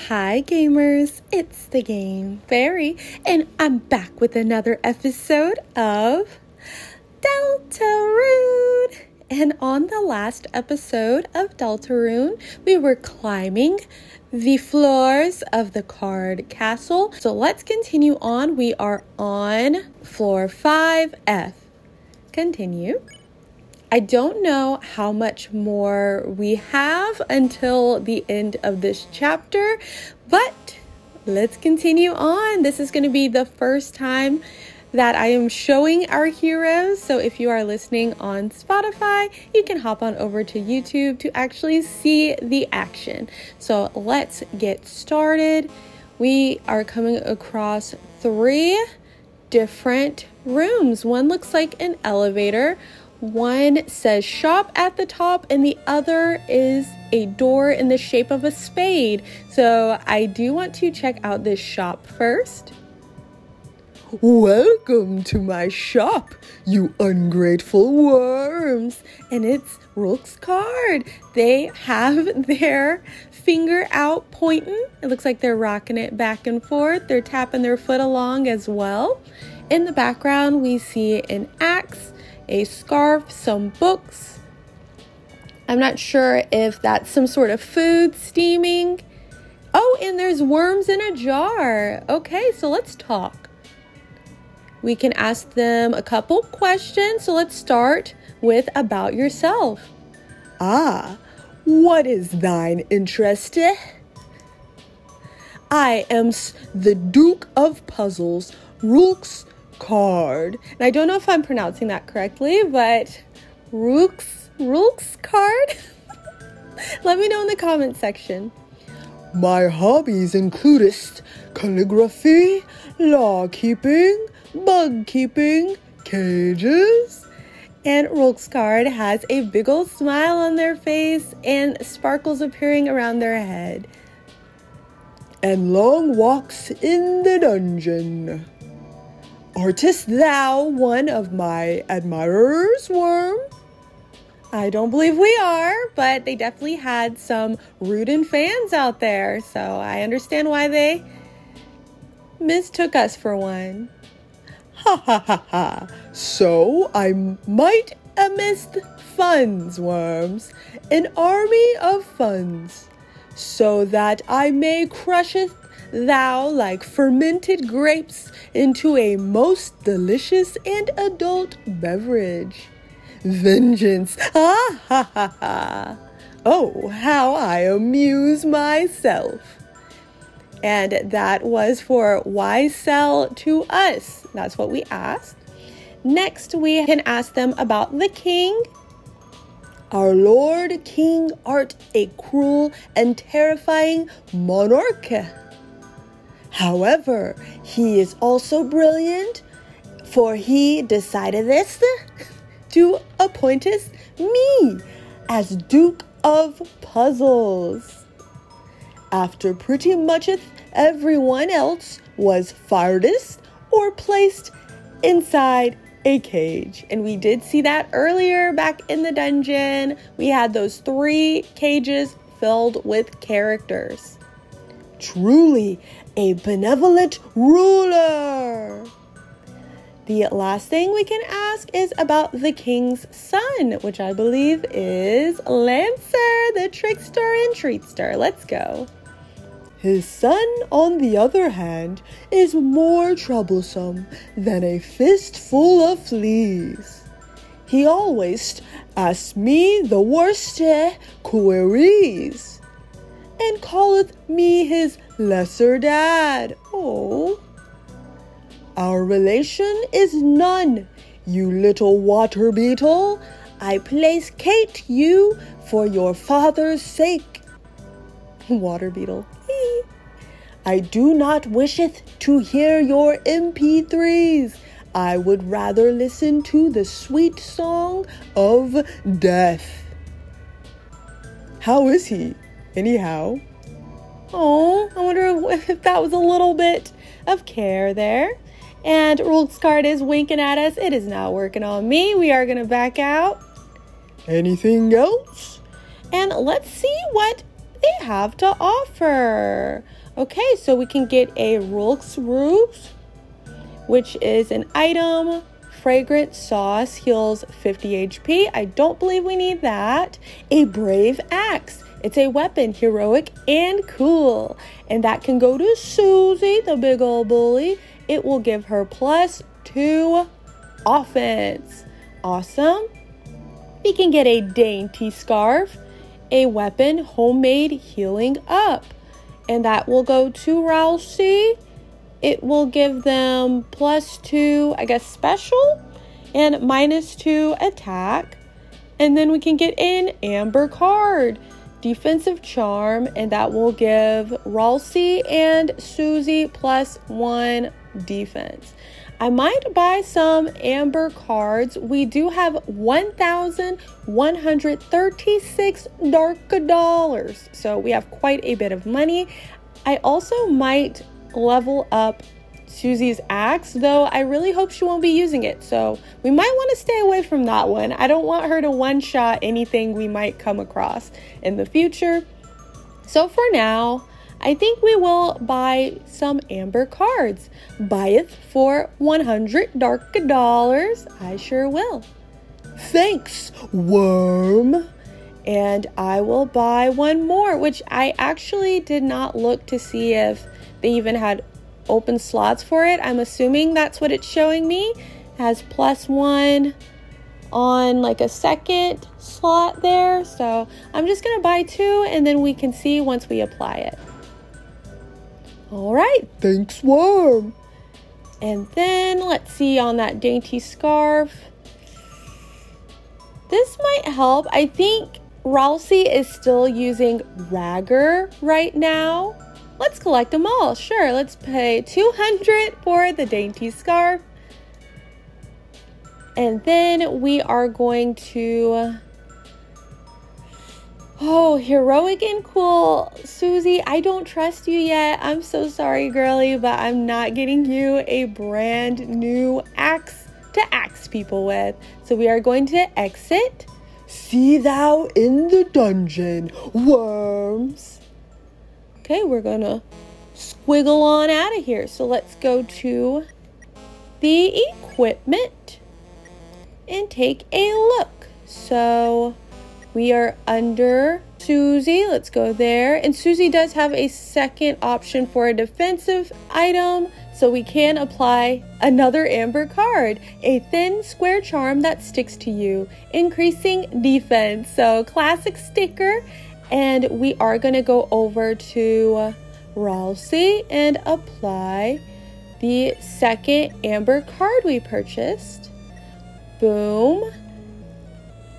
Hi gamers, it's the Game Fairy, and I'm back with another episode of Deltarune. And on the last episode of Deltarune, we were climbing the floors of the card castle. So let's continue on. We are on floor 5F. Continue. I don't know how much more we have until the end of this chapter, but let's continue on. This is going to be the first time that I am showing our heroes. So if you are listening on Spotify, you can hop on over to YouTube to actually see the action. So let's get started. We are coming across 3 different rooms. One looks like an elevator. One says shop at the top, and the other is a door in the shape of a spade. So I do want to check out this shop first. Welcome to my shop, you ungrateful worms. And it's Rook's card. They have their finger out pointing. It looks like they're rocking it back and forth. They're tapping their foot along as well. In the background, we see an axe, a scarf, some books. I'm not sure if that's some sort of food steaming. Oh, and there's worms in a jar. Okay, so let's talk. We can ask them a couple questions. So let's start with about yourself. What is thine interest? I am the Duke of Puzzles, Rook's card. And I don't know if I'm pronouncing that correctly, but Rook's card? Let me know in the comment section. My hobbies include calligraphy, law keeping, bug keeping, cages. And Rook's card has a big old smile on their face and sparkles appearing around their head. And long walks in the dungeon. Artist thou one of my admirers, worm? I don't believe we are, but they definitely had some Rudin fans out there, so I understand why they mistook us for one. Ha ha ha ha. So I might amidst funds, worms, an army of funds, so that I may crusheth thou like fermented grapes into a most delicious and adult beverage. Vengeance, ha ha ha ha. Oh, how I amuse myself. And that was for why sell to us? That's what we asked. Next, we can ask them about the king. Our Lord King art a cruel and terrifying monarch. However, he is also brilliant, for he decided this to appoint us me as Duke of Puzzles. After pretty much everyone else was fired or placed inside a cage. And we did see that earlier back in the dungeon. We had those 3 cages filled with characters. Truly a benevolent ruler. The last thing we can ask is about the king's son, which I believe is Lancer, the trickster and treatster. Let's go. His son, on the other hand, is more troublesome than a fistful of fleas. He always asks me the worst queries, and calleth me his lesser dad. Oh. Our relation is none, you little water beetle. I placate you for your father's sake. Water beetle. I do not wisheth to hear your MP3s. I would rather listen to the sweet song of death. How is he? Anyhow. Oh, I wonder if that was a little bit of care there. And Rook's card is winking at us. It is not working on me. We are going to back out. Anything else? And let's see what they have to offer. Okay, so we can get a Rulks Roots, which is an item. Fragrant sauce heals 50 HP. I don't believe we need that. A brave axe. It's a weapon, heroic and cool. And that can go to Susie, the big old bully. It will give her +2 offense. Awesome. We can get a dainty scarf, a weapon, homemade, healing up. And that will go to Rousey. It will give them +2, I guess, special and -2 attack. And then we can get an amber card, defensive charm, and that will give Rousey and Susie +1 defense. I might buy some amber cards. We do have 1,136 dark dollars, so we have quite a bit of money. I also might level up Susie's axe, though I really hope she won't be using it, so we might want to stay away from that one. I don't want her to one-shot anything we might come across in the future. So for now, I think we will buy some amber cards. Buyeth for 100 dark dollars. I sure will. Thanks, worm. And I will buy one more, which I actually did not look to see if they even had open slots for it. I'm assuming that's what it's showing me. It has +1 on like a second slot there. So I'm just going to buy 2 and then we can see once we apply it. All right. Thanks, worm. And then let's see on that dainty scarf. This might help. I think Rousey is still using Ragger right now. Let's collect them all. Sure, let's pay 200 for the dainty scarf. And then we are going to... Oh, heroic and cool. Susie, I don't trust you yet. I'm so sorry, girlie, but I'm not getting you a brand new axe to axe people with. So we are going to exit. See thou in the dungeon, worms. Okay, we're gonna squiggle on out of here. So let's go to the equipment and take a look. So we are under Susie. Let's go there. And Susie does have a second option for a defensive item. So we can apply another amber card, a thin square charm that sticks to you, increasing defense. So classic sticker. And we are going to go over to Rousey and apply the second amber card we purchased. Boom.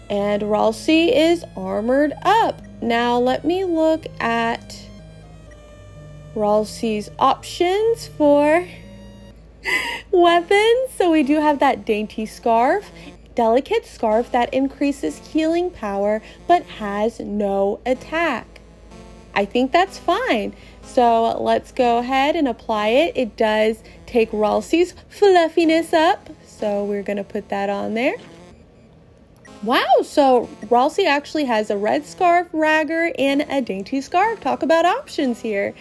And Rousey is armored up. Now let me look at Rousey's options for weapons. So we do have that dainty scarf, delicate scarf that increases healing power but has no attack. I think that's fine. So let's go ahead and apply it. It does take Rousey's fluffiness up. So we're going to put that on there. Wow, so Rousey actually has a red scarf, Ragger, and a dainty scarf. Talk about options here.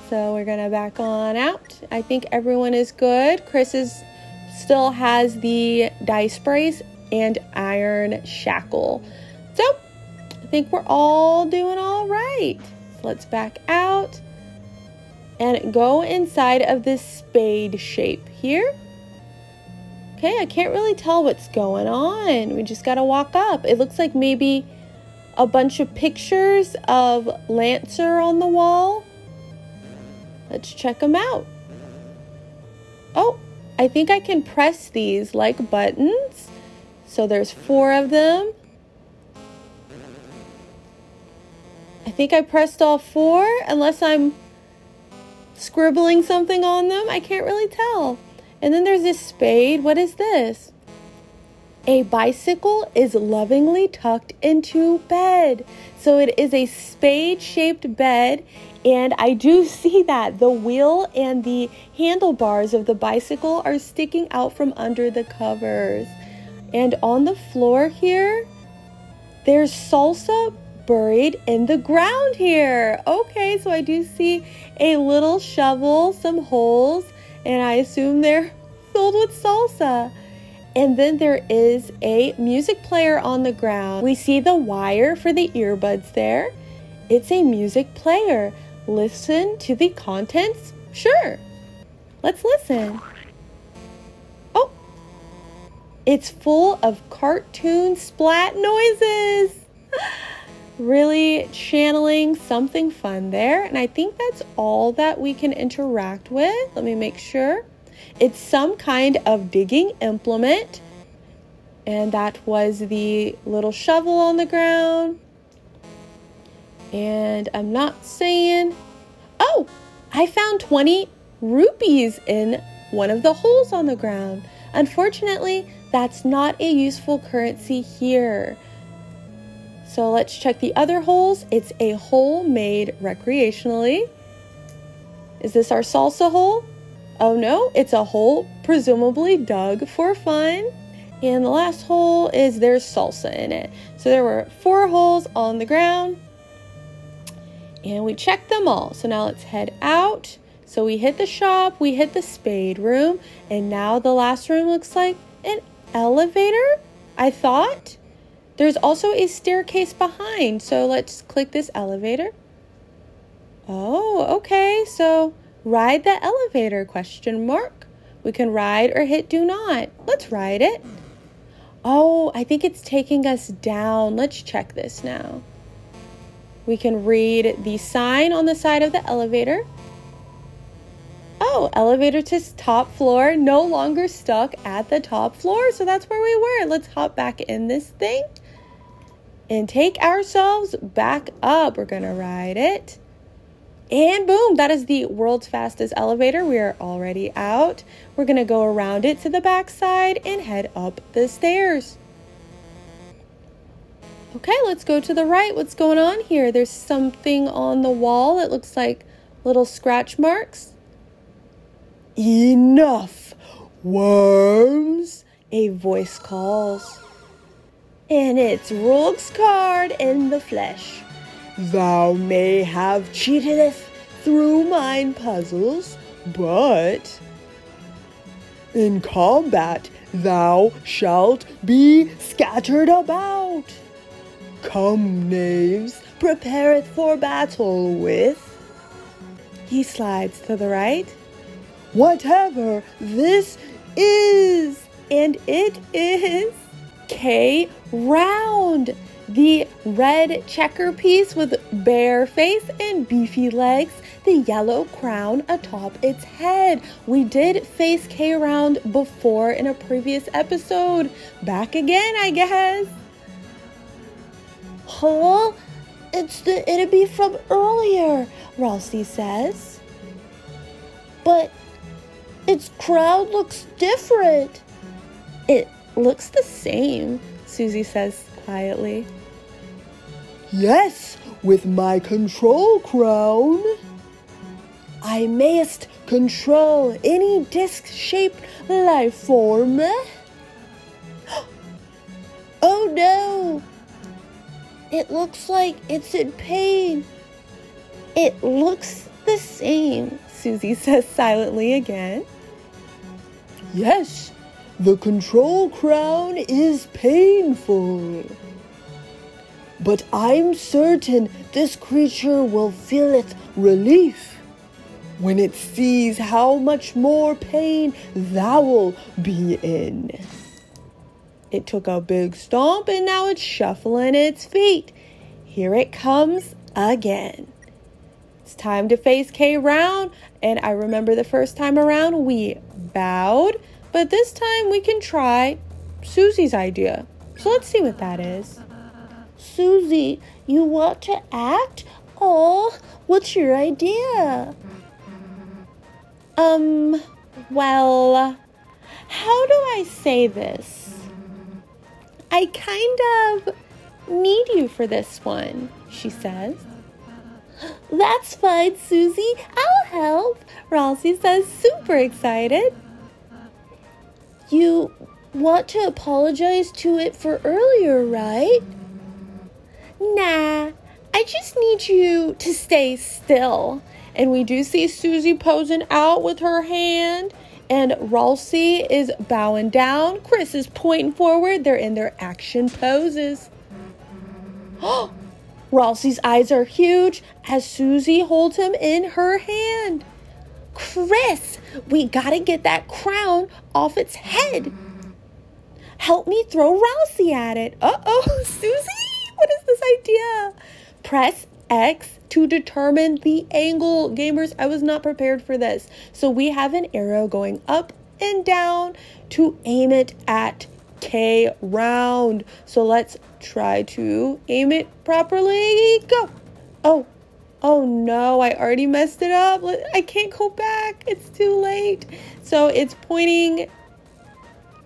So we're going to back on out. I think everyone is good. Chris still has the dice brace and iron shackle. So I think we're all doing all right. So let's back out and go inside of this spade shape here. Okay, I can't really tell what's going on. We just got to walk up. It looks like maybe a bunch of pictures of Lancer on the wall. Let's check them out. Oh, I think I can press these like buttons. So there's 4 of them. I think I pressed all 4, unless I'm scribbling something on them. I can't really tell. And then there's this spade. What is this? A bicycle is lovingly tucked into bed. So it is a spade-shaped bed. And I do see that the wheel and the handlebars of the bicycle are sticking out from under the covers. And on the floor here, there's salsa buried in the ground here. Okay, so I do see a little shovel, some holes, and I assume they're filled with salsa. And then there is a music player on the ground. We see the wire for the earbuds there. It's a music player. Listen to the contents? Sure. Let's listen. Oh, it's full of cartoon splat noises. Really channeling something fun there. And I think that's all that we can interact with. Let me make sure. It's some kind of digging implement. And that was the little shovel on the ground. And I'm not saying... Oh, I found 20 rupees in one of the holes on the ground. Unfortunately, that's not a useful currency here. So let's check the other holes. It's a hole made recreationally. Is this our salsa hole? Oh no, it's a hole presumably dug for fun. And the last hole is there's salsa in it. So there were 4 holes on the ground. And we checked them all. So now let's head out. So we hit the shop, we hit the spade room, and now the last room looks like an elevator, I thought. There's also a staircase behind, so let's click this elevator. Oh, okay, so ride the elevator, question mark. We can ride or hit do not. Let's ride it. Oh, I think it's taking us down. Let's check this now. We can read the sign on the side of the elevator. Oh, elevator to top floor, no longer stuck at the top floor. So that's where we were. Let's hop back in this thing and take ourselves back up. We're going to ride it. And boom, that is the world's fastest elevator. We are already out. We're going to go around it to the back side and head up the stairs. Okay, let's go to the right. What's going on here? There's something on the wall. It looks like little scratch marks. Enough, worms, a voice calls. And it's Rogue's card in the flesh. Thou may have cheatedeth through mine puzzles, but in combat thou shalt be scattered about. Come, knaves, prepareth for battle with. He slides to the right. Whatever this is, and it is K round, the red checker piece with bare face and beefy legs, the yellow crown atop its head. We did face K round before in a previous episode. Back again, I guess. Huh? It's the enemy from earlier, Ralsei says. But its crown looks different. It looks the same, Susie says quietly. Yes, with my control crown. I mayest control any disc-shaped life form. Oh no! It looks like it's in pain. It looks the same, Susie says silently again. Yes, the control crown is painful. But I'm certain this creature will feeleth relief when it sees how much more pain thou'll be in. It took a big stomp and now it's shuffling its feet. Here it comes again. It's time to face K round, and I remember the first time around we bowed, but this time we can try Susie's idea. So let's see what that is. Susie, you want to act? Oh, what's your idea? Well, how do I say this? I kind of need you for this one, she says. That's fine, Susie. I'll help, Ralsei says, super excited. You want to apologize to it for earlier, right? Nah, I just need you to stay still. And we do see Susie posing out with her hand. And Ralsei is bowing down. Chris is pointing forward. They're in their action poses. Ralsei's eyes are huge as Susie holds him in her hand. Chris, we gotta get that crown off its head. Help me throw Ralsei at it. Uh-oh, Susie, what is this idea? Press X to determine the angle. Gamers, I was not prepared for this. So we have an arrow going up and down to aim it at K round. So let's try to aim it properly. Go. Oh no, I already messed it up. I can't go back. It's too late. So it's pointing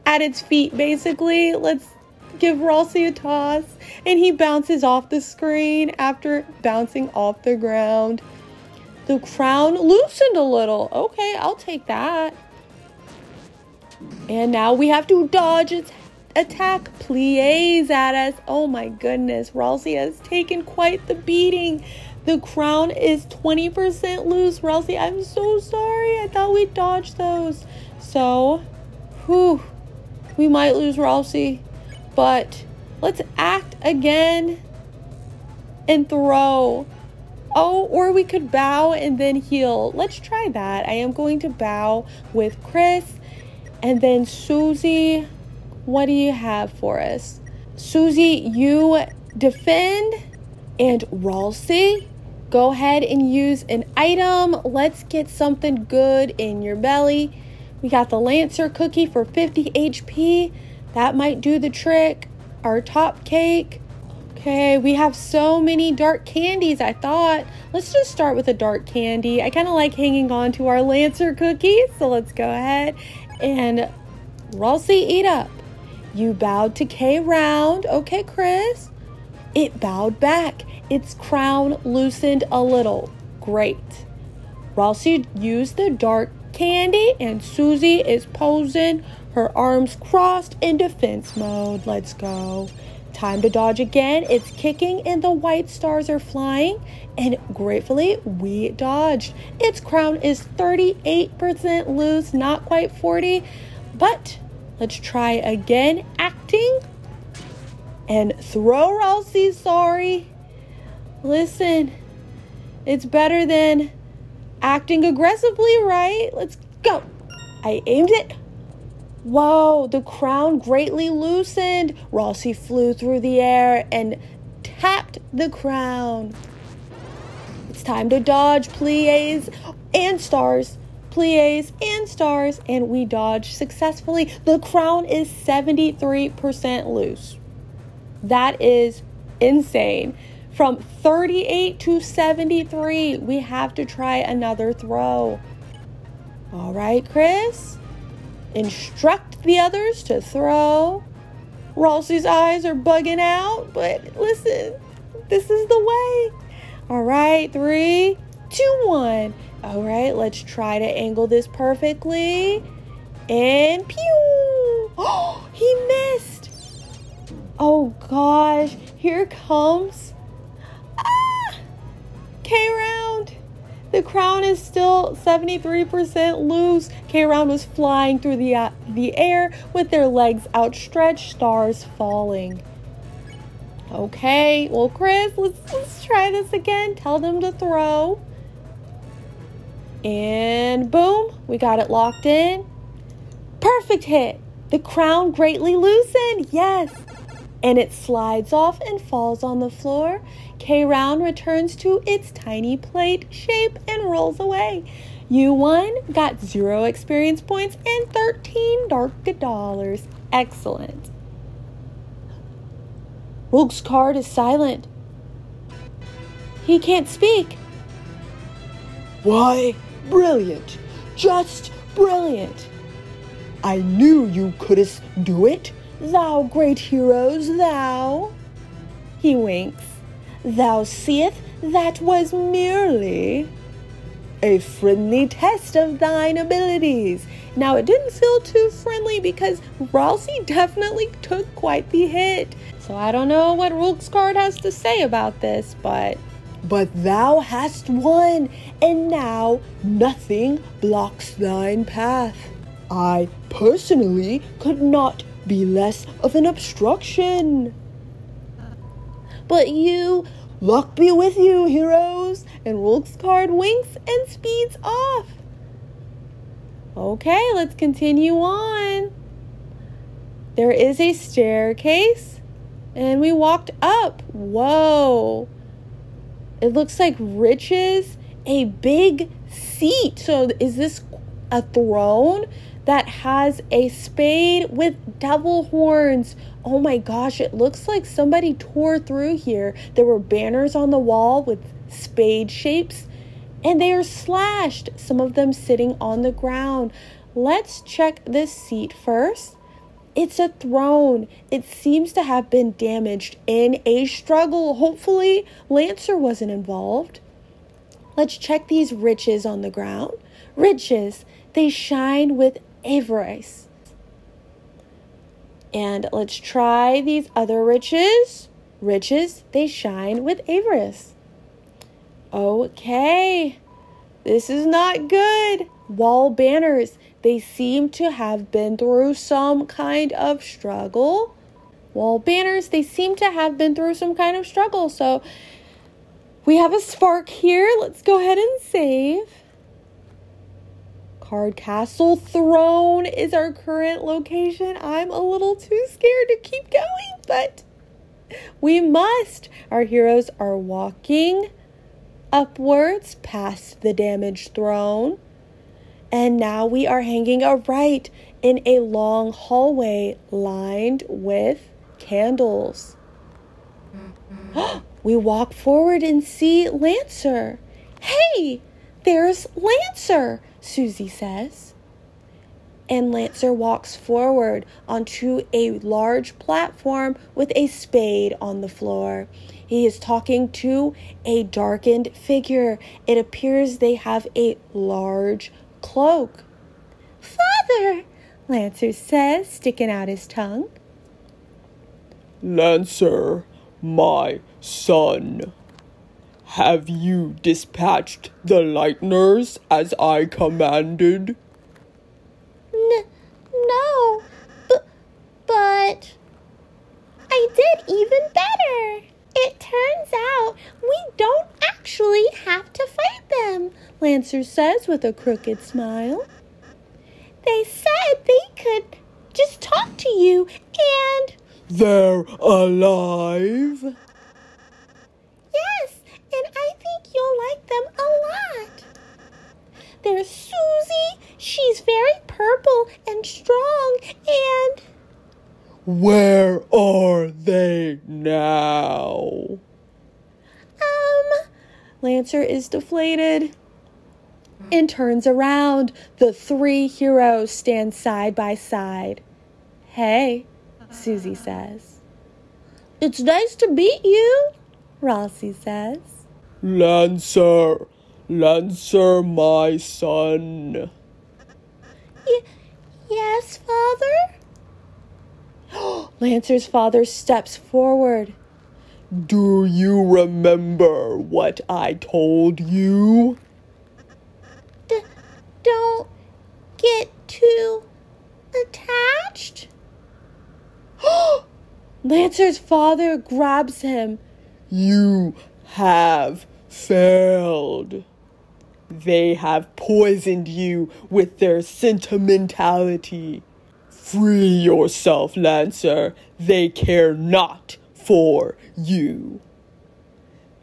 at its feet, basically. Let's give Ralsei a toss. And he bounces off the screen after bouncing off the ground. The crown loosened a little. Okay, I'll take that. And now we have to dodge its attack. Plies at us. Oh my goodness. Ralsei has taken quite the beating. The crown is 20% loose. Ralsei, I'm so sorry. I thought we'd dodge those. So, we might lose Ralsei. But let's act again and throw. Oh, or we could bow and then heal. Let's try that. I am going to bow with Chris. And then Susie, what do you have for us? Susie, you defend. And Ralsei, go ahead and use an item. Let's get something good in your belly. We got the Lancer cookie for 50 HP. That might do the trick. Our top cake. Okay, we have so many dark candies, I thought. Let's just start with a dark candy. I kind of like hanging on to our Lancer cookies. So let's go ahead and Ralsei, eat up. You bowed to K round. Okay, Chris. It bowed back. Its crown loosened a little. Great. Ralsei used the dark candy and Susie is posing, her arms crossed in defense mode. Let's go. Time to dodge again. It's kicking and the white stars are flying. And gratefully, we dodged. Its crown is 38% loose, not quite 40. But let's try again. Acting. And throw Ralsei, sorry. Listen, it's better than acting aggressively, right? Let's go. I aimed it. Whoa, the crown greatly loosened. Ralsei flew through the air and tapped the crown. It's time to dodge. Plies and stars. Plies and stars. And we dodged successfully. The crown is 73% loose. That is insane. From 38 to 73, we have to try another throw. All right, Chris. Instruct the others to throw. Ralsei's eyes are bugging out, but listen, this is the way. All right, 3, 2, 1. All right, let's try to angle this perfectly. And pew! Oh, he missed. Oh gosh, here comes K-Round. The crown is still 73% loose. K-Round was flying through the air with their legs outstretched, stars falling. Okay, well, Chris, let's try this again. Tell them to throw. And boom, we got it locked in. Perfect hit. The crown greatly loosened. Yes. And it slides off and falls on the floor. K-Round returns to its tiny plate shape and rolls away. You won, got 0 experience points and 13 dark dollars. Excellent. Rogue's card is silent. He can't speak. Why, brilliant. Just brilliant. I knew you couldst do it. Thou great heroes, thou. He winks. Thou seest that was merely a friendly test of thine abilities. Now, it didn't feel too friendly because Ralsei definitely took quite the hit. So I don't know what Rulksgard has to say about this, but thou hast won, and now nothing blocks thine path. I personally could not be less of an obstruction. But you... Luck be with you, heroes. And Rulksgard winks and speeds off. Okay, let's continue on. There is a staircase, and we walked up. Whoa. It looks like riches, a big seat. So is this a throne that has a spade with devil horns? Oh my gosh, it looks like somebody tore through here. There were banners on the wall with spade shapes, and they are slashed, some of them sitting on the ground. Let's check this seat first. It's a throne. It seems to have been damaged in a struggle. Hopefully, Lancer wasn't involved. Let's check these riches on the ground. Riches, they shine with avarice. And let's try these other riches. Riches, they shine with avarice. Okay, this is not good. Wall banners, they seem to have been through some kind of struggle. Wall banners, they seem to have been through some kind of struggle. So we have a spark here. Let's go ahead and save. Card Castle Throne is our current location. I'm a little too scared to keep going, but we must. Our heroes are walking upwards past the damaged throne. And now we are hanging a right in a long hallway lined with candles. We walk forward and see Lancer. Hey, there's Lancer, Susie says. And Lancer walks forward onto a large platform with a spade on the floor. He is talking to a darkened figure. It appears they have a large cloak. Father, Lancer says, sticking out his tongue. Lancer, my son, have you dispatched the lighteners as I commanded? No, but I did even better. It turns out we don't actually have to fight them, Lancer says with a crooked smile. They said they could just talk to you and... They're alive? Yes, and I think you'll like them a lot. There's Susie. She's very purple and strong and... Where are they now? Lancer is deflated and turns around. The three heroes stand side by side. Hey, Susie says. It's nice to meet you, Ralsei says. Lancer, my son. Yes, Father? Lancer's father steps forward. Do you remember what I told you? Don't get too attached. Lancer's father grabs him. You have failed. They have poisoned you with their sentimentality. Free yourself, Lancer. They care not for you.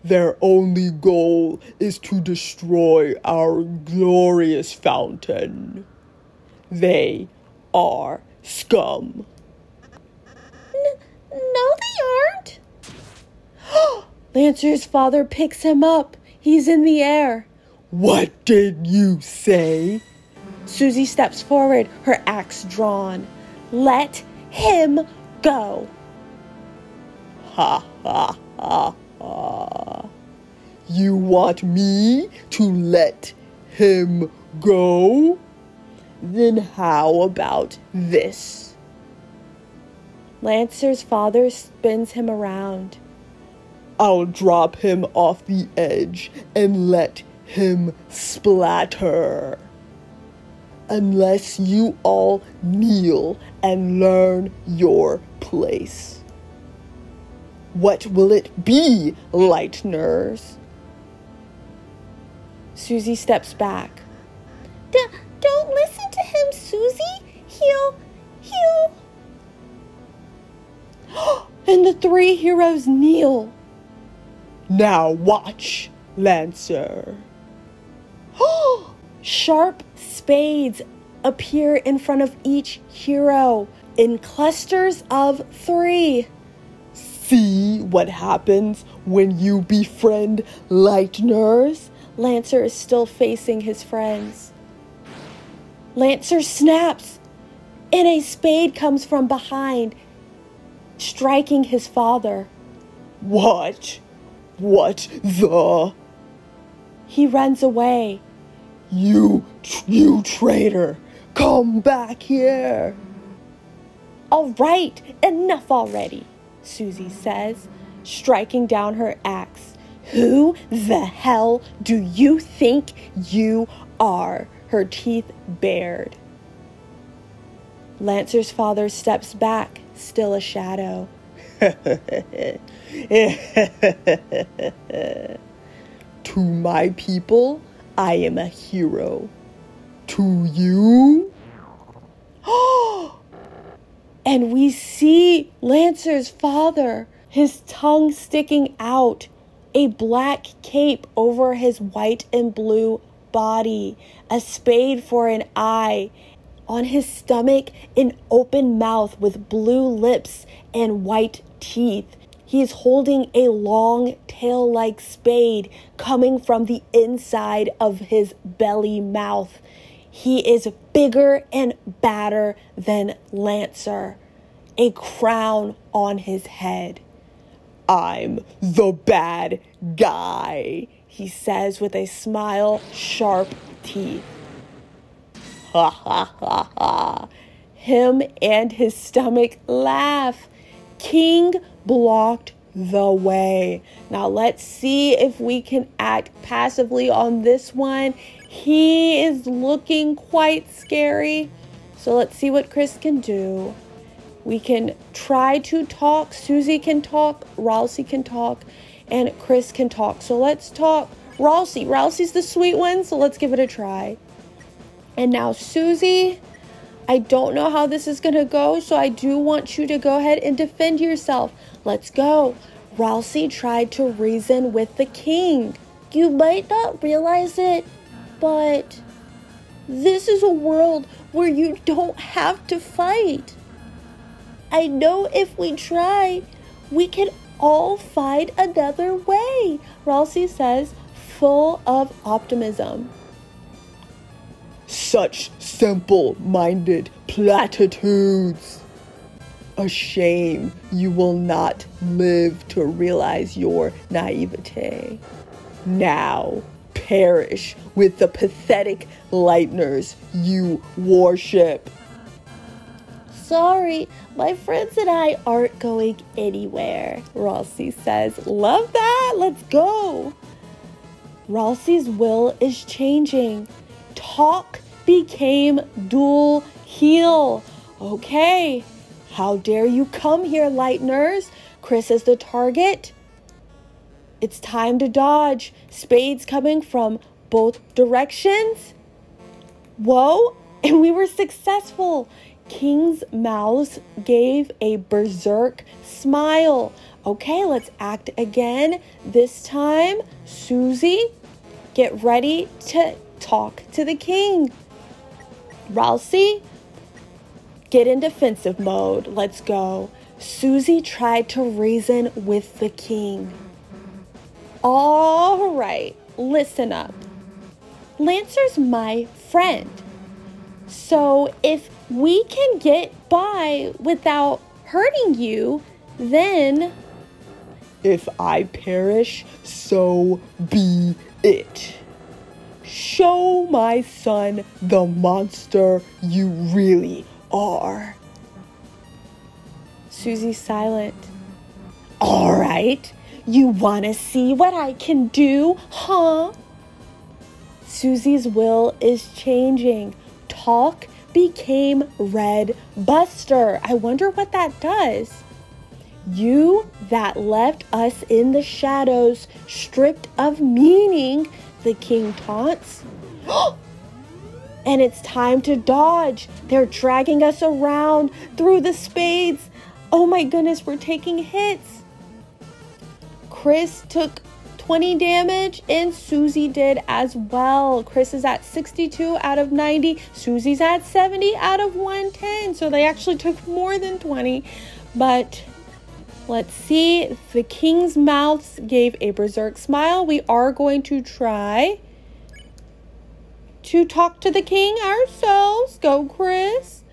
Their only goal is to destroy our glorious fountain. They are scum. No, they aren't. Lancer's father picks him up. He's in the air. What did you say? Susie steps forward, her axe drawn. Let him go. Ha ha ha ha. You want me to let him go? Then how about this? Lancer's father spins him around. I'll drop him off the edge and let him splatter. Unless you all kneel and learn your place. What will it be, Lightners? Susie steps back. Don't listen to him, Susie. He'll... And the three heroes kneel. Now watch, Lancer. Sharp spades appear in front of each hero in clusters of 3. See what happens when you befriend Lightners? Lancer is still facing his friends. Lancer snaps, and a spade comes from behind, striking his father. What? What the? He runs away. You traitor! Come back here! All right, enough already, Susie says, striking down her axe. Who the hell do you think you are? Her teeth bared. Lancer's father steps back, still a shadow. To my people, I am a hero. To you? And we see Lancer's father, his tongue sticking out, a black cape over his white and blue body, a spade for an eye, on his stomach an open mouth with blue lips and white teeth. He is holding a long tail-like spade coming from the inside of his belly mouth. He is bigger and badder than Lancer, a crown on his head. I'm the bad guy, he says with a smile, sharp teeth. Ha ha ha ha. Him and his stomach laugh. King blocked the way. Now let's see if we can act passively on this one. He is looking quite scary. So let's see what Chris can do. We can try to talk. Susie can talk. Ralsei can talk. And Chris can talk. So let's talk. Ralsei. Ralsei's the sweet one. So let's give it a try. And now Susie, I don't know how this is going to go. So I do want you to go ahead and defend yourself. Let's go. Ralsei tried to reason with the king. You might not realize it, but this is a world where you don't have to fight. I know if we try, we can all find another way, Ralsei says, full of optimism. Such simple-minded platitudes. A shame you will not live to realize your naivete. Now perish with the pathetic Lightners you worship. Sorry, my friends and I aren't going anywhere, Ralsei says. Love that. Let's go. Ralsei's will is changing. Talk became dual heel. Okay. How dare you come here, Lightners? Chris is the target. It's time to dodge. Spades coming from both directions. Whoa, and we were successful. King's mouths gave a berserk smile. Okay, let's act again. This time, Susie, get ready to talk to the king. Ralsei, get in defensive mode. Let's go. Susie tried to reason with the king. All right, listen up. Lancer's my friend. So if we can get by without hurting you, then... If I perish, so be it. Show my son the monster you really are. Susie's silent. All right, you want to see what I can do, huh? Susie's will is changing. Talk became Red Buster. I wonder what that does. You that left us in the shadows, stripped of meaning, the king taunts. And it's time to dodge. They're dragging us around through the spades. Oh my goodness, we're taking hits. Chris took 20 damage and Susie did as well. Chris is at 62 out of 90. Susie's at 70 out of 110. So they actually took more than 20. But let's see. The king's mouths gave a berserk smile. We are going to try to talk to the king ourselves. Go, Chris.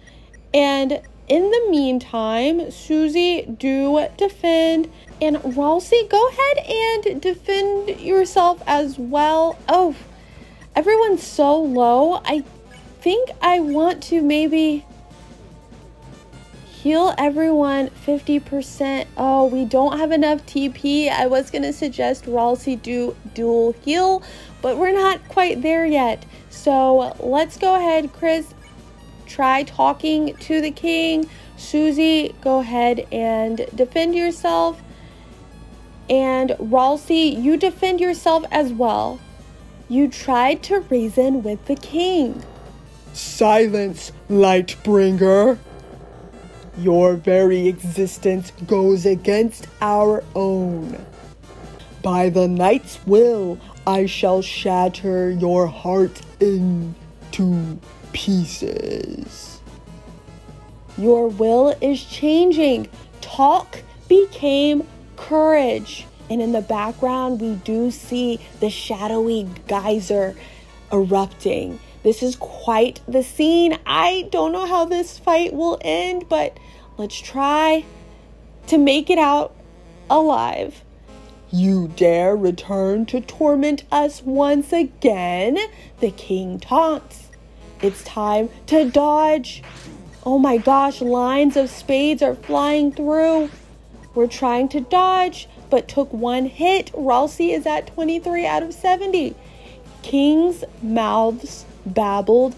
And in the meantime, Susie, do defend. And Ralsei, go ahead and defend yourself as well. Oh, everyone's so low. I think I want to maybe heal everyone 50%. Oh, we don't have enough TP. I was going to suggest Ralsei do dual heal, but we're not quite there yet. So let's go ahead, Chris. Try talking to the king. Susie, go ahead and defend yourself. And Ralsei, you defend yourself as well. You tried to reason with the king. Silence, Lightbringer. Your very existence goes against our own. By the knight's will, I shall shatter your heart into pieces. Your will is changing. Talk became courage. And in the background, we do see the shadowy geyser erupting. This is quite the scene. I don't know how this fight will end, but let's try to make it out alive. You dare return to torment us once again? The king taunts. It's time to dodge. Oh my gosh, lines of spades are flying through. We're trying to dodge, but took one hit. Ralsei is at 23 out of 70. King's mouths babbled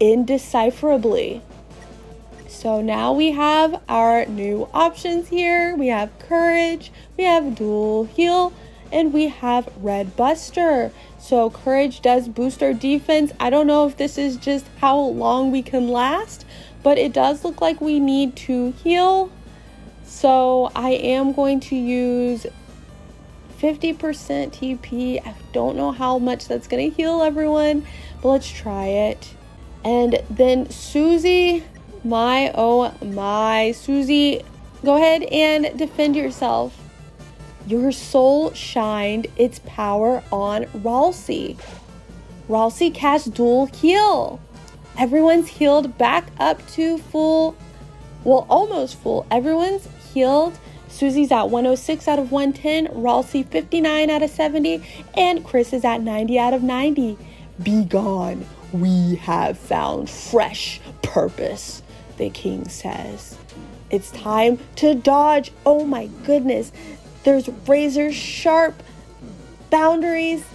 indecipherably. So now we have our new options here. We have courage, we have dual heal, and we have Red Buster. So courage does boost our defense. I don't know if this is just how long we can last, but it does look like we need to heal. So I am going to use 50% TP. I don't know how much that's going to heal everyone, but let's try it. And then Susie, Susie, go ahead and defend yourself. Your soul shined its power on Ralsei. Ralsei cast dual heal. Everyone's healed back up to full, well, almost full. Everyone's healed. Susie's at 106 out of 110, Ralsei 59 out of 70, and Chris is at 90 out of 90. Be gone. We have found fresh purpose, the king says. It's time to dodge. Oh my goodness. There's razor sharp boundaries,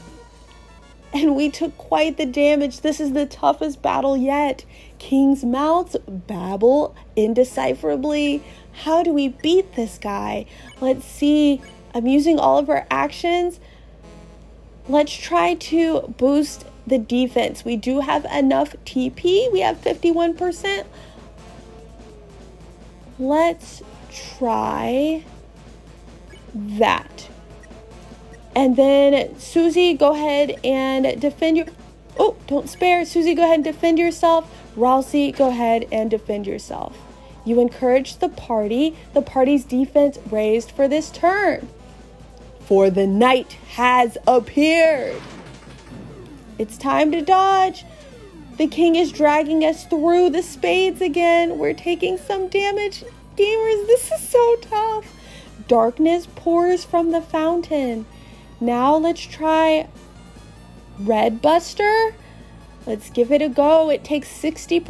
and we took quite the damage. This is the toughest battle yet. King's mouths babble indecipherably. How do we beat this guy? Let's see. I'm using all of our actions. Let's try to boost the defense. We do have enough TP. We have 51%. Let's try that. And then Susie, go ahead and defend your... Oh, don't spare. Susie, go ahead and defend yourself. Ralsei, go ahead and defend yourself. You encouraged the party. The party's defense raised for this turn. For the knight has appeared. It's time to dodge. The king is dragging us through the spades again. We're taking some damage. Gamers, this is so tough. Darkness pours from the fountain. Now let's try Red Buster? Let's give it a go. It takes 60%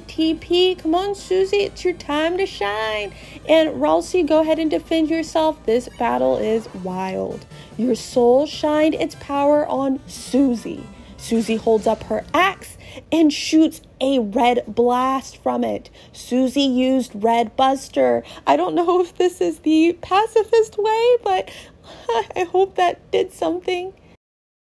TP. Come on, Susie, it's your time to shine. And Ralsei, go ahead and defend yourself. This battle is wild. Your soul shined its power on Susie. Susie holds up her axe and shoots a red blast from it. Susie used Red Buster. I don't know if this is the pacifist way, but I hope that did something.